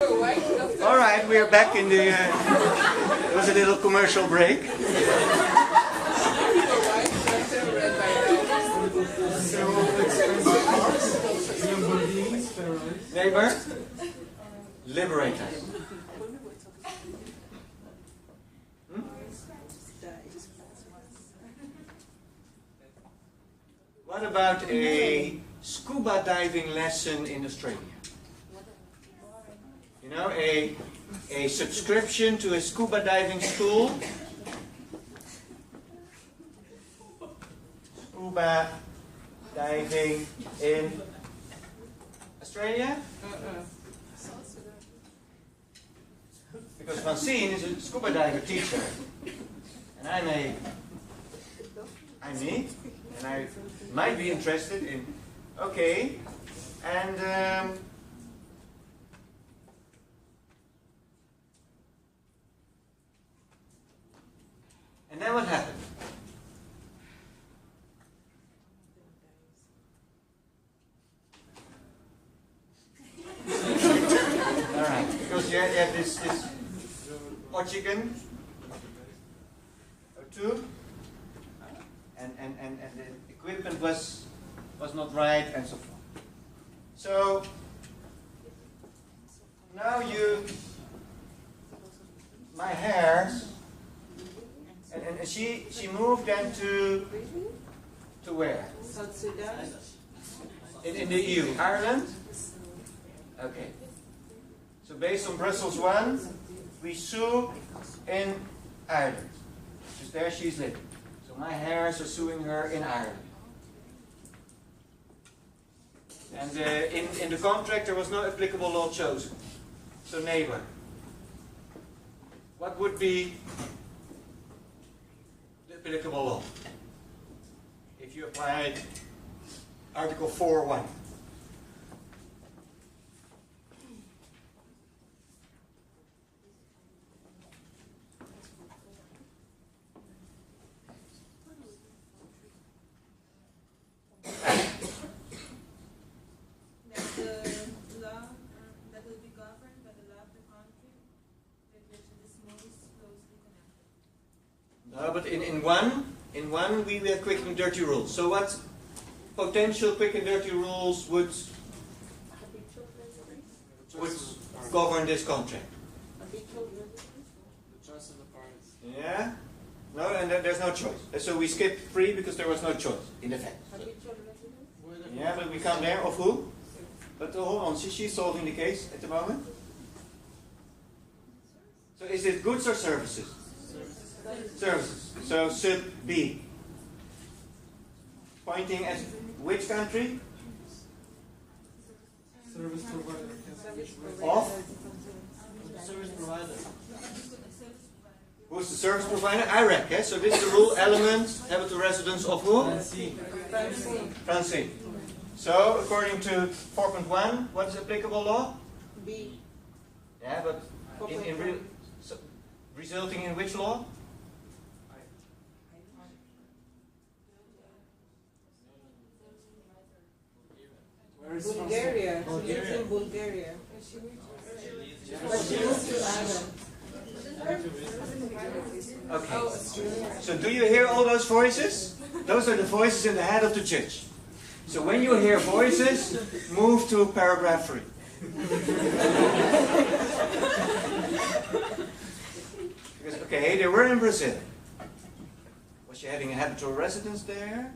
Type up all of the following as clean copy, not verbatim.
All right, we are back in the. There was a little commercial break. Neighbor, liberator. What about a scuba diving lesson in Australia? You know, a subscription to a scuba diving school. Scuba diving in Australia? Because Francine is a scuba diver teacher. And I'm me. And I might be interested in, okay, and then what happened? Alright, because you had this chicken or two, and the equipment was not right and so forth. So now my hair, and she moved then to where? South Sudan. In the EU, Ireland. Okay. So based on Brussels 1, we sue in Ireland. Because there she's living. So my heirs are suing her in Ireland. And in the contract there was no applicable law chosen. So neighbor, what would be the applicable law if you applied Article 4.1? But in one we have quick and dirty rules. So what potential quick and dirty rules would govern this contract? The choice of the parties. Yeah? No, and there's no choice. So we skipped 3 because there was no choice in effect. Yeah, but we come there. Of who? But hold on, she's solving the case at the moment. So is it goods or services? Services. So sub B. Pointing at which country? Service provider. Of? Service provider. Who's the service provider? IREC, eh? So this is the rule element, habitual residence of who? Francine. So according to 4.1, what is applicable law? B. Yeah, but resulting in which law? Bulgaria. She lives in Bulgaria. But she moved to Ireland. Okay. So do you hear all those voices? Those are the voices in the head of the judge. So when you hear voices, move to paragraph 3. Because, okay, they were in Brazil. Was she having a habitual residence there?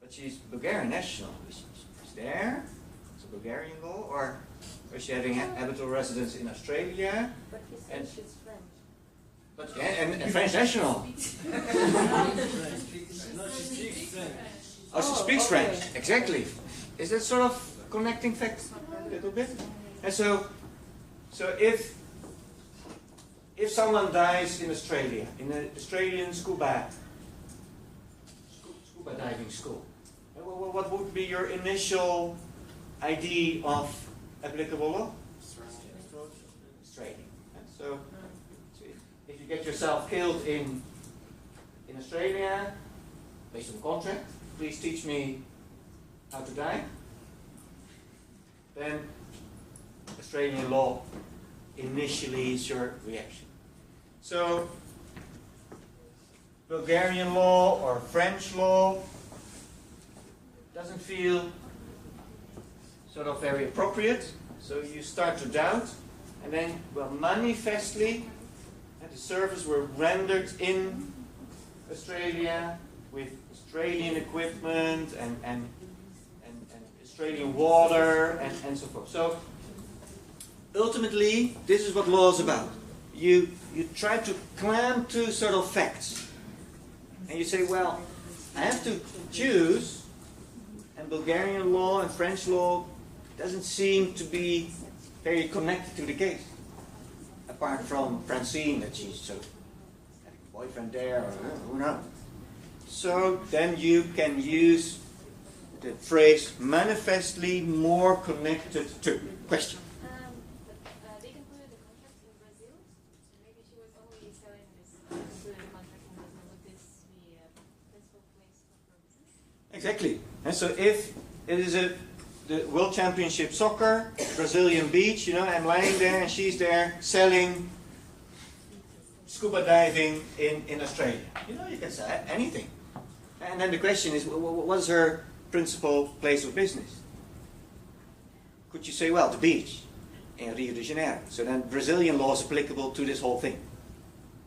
But she's Bulgarian national. She's there. It's a Bulgarian law. Or was she having a habitual residence in Australia? But he said she's French. But and French national. No, she speaks French. Oh, she speaks French. Exactly. Is that sort of connecting fact a little bit? And so if someone dies in Australia, in an Australian scuba diving school, what would be your initial idea of applicable law? Australia. So if you get yourself killed in Australia, based on contract, please teach me how to die. Then Australian law initially is your reaction. So, Bulgarian law or French law doesn't feel sort of very appropriate, so you start to doubt, and then, well, manifestly, the services were rendered in Australia with Australian equipment and Australian water and so forth. So ultimately, this is what law is about. You try to clamp to sort of facts, and you say, well, I have to choose, and Bulgarian law and French law doesn't seem to be very connected to the case. Apart from Francine, that she's sort of having a boyfriend there, or who knows. So then you can use the phrase manifestly more connected to. Question. They concluded the contract in Brazil, so maybe she was only selling this concluded contract in Brazil. Would this be a principal place of her business? Exactly. And so if it is the World Championship soccer, Brazilian beach, you know, I'm lying there and she's there selling scuba diving in Australia. You know, you can say anything. And then the question is, what is her principal place of business? Could you say, well, the beach in Rio de Janeiro. So then Brazilian law is applicable to this whole thing,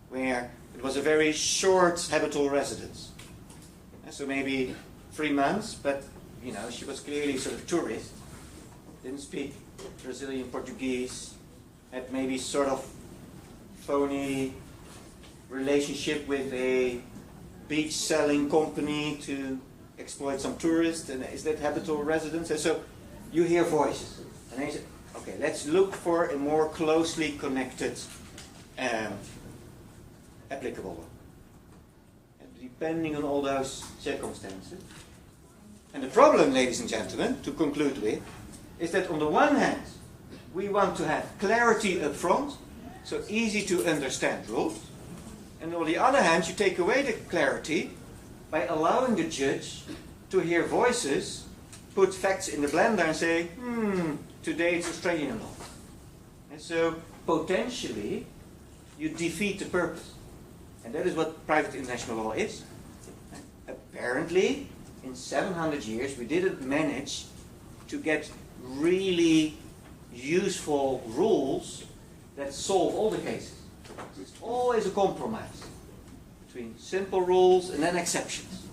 where it was a very short habitual residence. And so maybe 3 months, but you know, she was clearly sort of tourist, didn't speak Brazilian Portuguese, had maybe sort of phony relationship with a beach selling company to exploit some tourists, and is that habitual residence? And so you hear voices, and they say, okay, let's look for a more closely connected applicable law. And depending on all those circumstances. And the problem, ladies and gentlemen, to conclude with, is that on the one hand, we want to have clarity up front, so easy to understand rules, and on the other hand, you take away the clarity by allowing the judge to hear voices, put facts in the blender and say, today it's Australian law. And so, potentially, you defeat the purpose. And that is what private international law is. Apparently, in 700 years, we didn't manage to get really useful rules that solve all the cases. It's always a compromise between simple rules and then exceptions.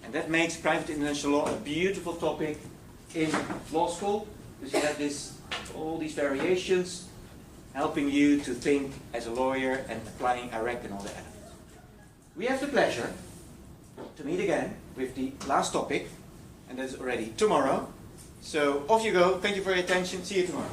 And that makes private international law a beautiful topic in law school, because you have all these variations helping you to think as a lawyer and applying IREC and all the elements. We have the pleasure to meet again with the last topic, and that's already tomorrow. So off you go. Thank you for your attention. See you tomorrow.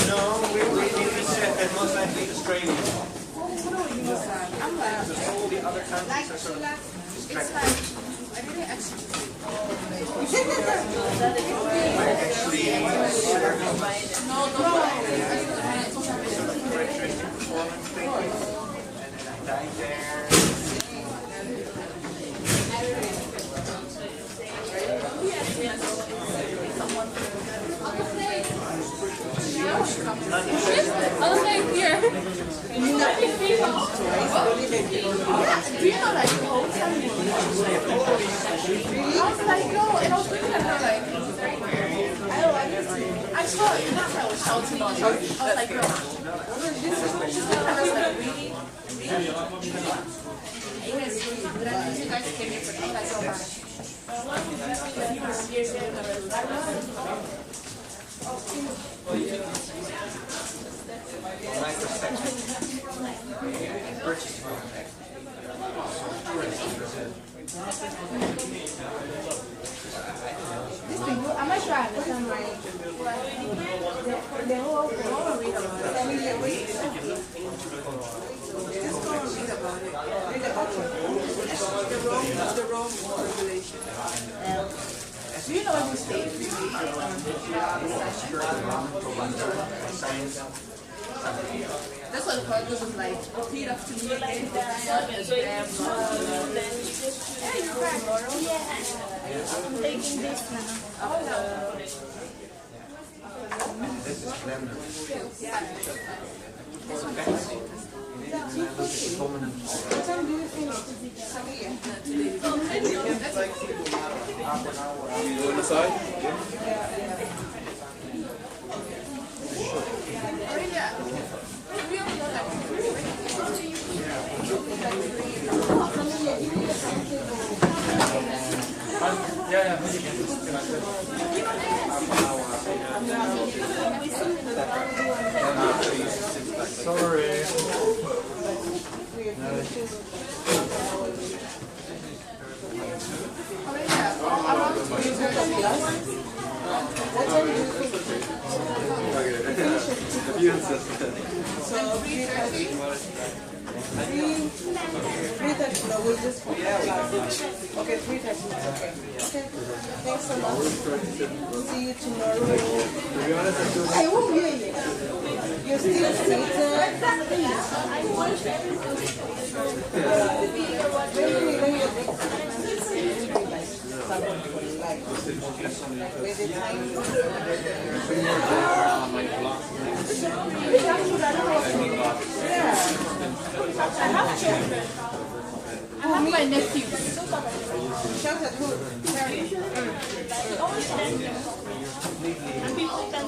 No, we said that most likely Australia. Because all the other countries are sort of distracted. My perspective, purchasing contract. I'm gonna try this on my. Just go and read about it. Do you know every state? That's what the purpose was like. Repeat after me again. Yeah, I'm taking this now. This is blender. What time do you finish? You go inside? Sorry. So 3:30. 3:30. No, we'll just okay, 3:30. Okay. Okay. Thanks so much. See you tomorrow. I won't hear you. You're still seated. I have my nephew. Shout at who? And people can